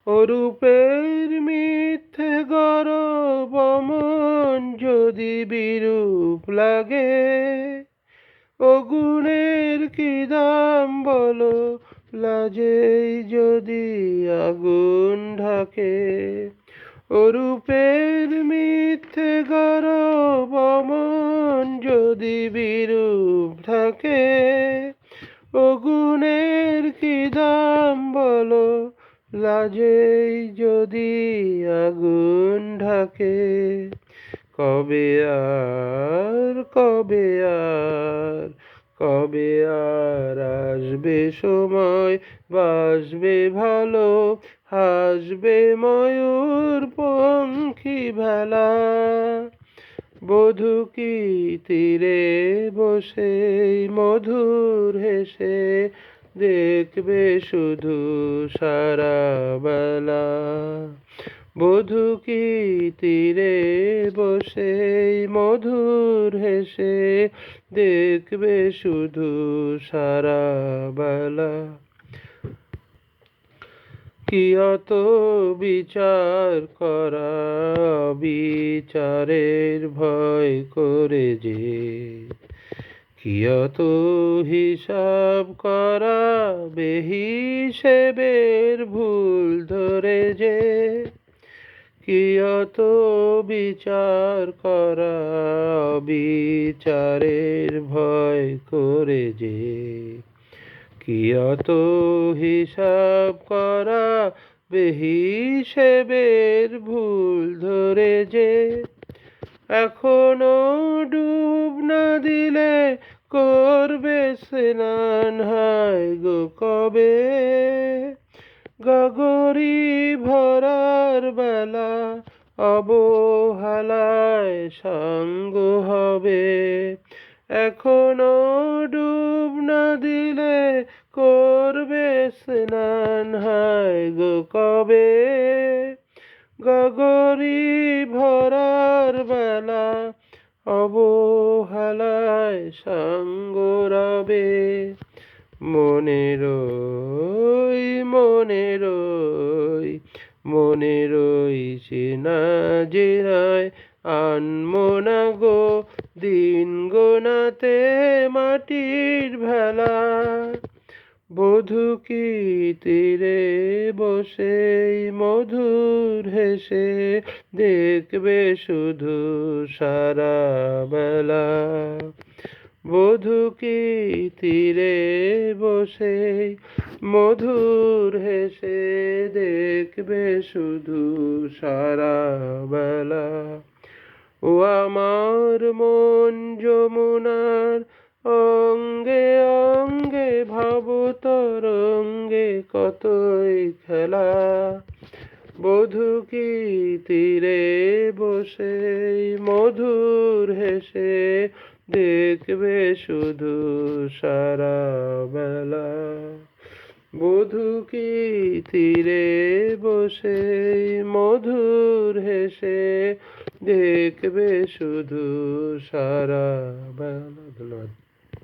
অরূপের মিথ্যে গরব মন যদি বিরূপ লাগে, ও গুণের কি দাম বলো, লাজেই যদি আগুন ঢাকে। অরূপের মিথ্যে গরব মন যদি বিরূপ থাকে, ও গুণের কি দাম বলো, লাজেই যদি আগুন ঢাকে। কবে আর কবে আর কবে আর আসবে সময়, বাসবে ভালো, হাসবে ময়ূর পঙ্খী ভেলা। বধূ কি তীরে বসে মধুর হেসে দেখবে শুধু সারা বেলা। বধূ কি তীরে বসে মধুর হেসে দেখবে শুধু সারা বেলা। কি অত বিচার করা, বিচারের ভয় করে যে, কি অত হিসাব করা, বেহিসেবের ভুল ধরে যে। কি অত বিচার করা, বিচারের ভয় করে যে, কি অত হিসাব করা, বেহিসেবের ভুল ধরে যে। এখনো ডুব না দিলে করবে স্নান, হায় গো কবে। গগরি ভরার বেলা অবহেলায় সাঙ্গ হবে। এখনো ডুব না দিলে করবে স্নান, হায় গো কবে। গগরি ভরার বেলা অবহেলায় সাঙ্গ রবে। মনেরই চেনা জেরায় আনমো না গো দিন গোনাতে মাটির ভেলা। বধূ কি তীরে বসে মধুর হেসে দেখবে শুধু সারা বেলা। বধূ কি তীরে বসে মধুর হেসে দেখবে শুধু সারা বেলা। ও আমার মন যমুনার অঙ্গে অঙ্গে ভাব তরঙ্গে কতই খেলা। বধূ কি তীরে বসে মধুর হেসে দেখবে শুধু সারা বেলা। বধূ কি তীরে বসে মধুর হেসে দেখবে শুধু সারা বেলা। ধন্যবাদ।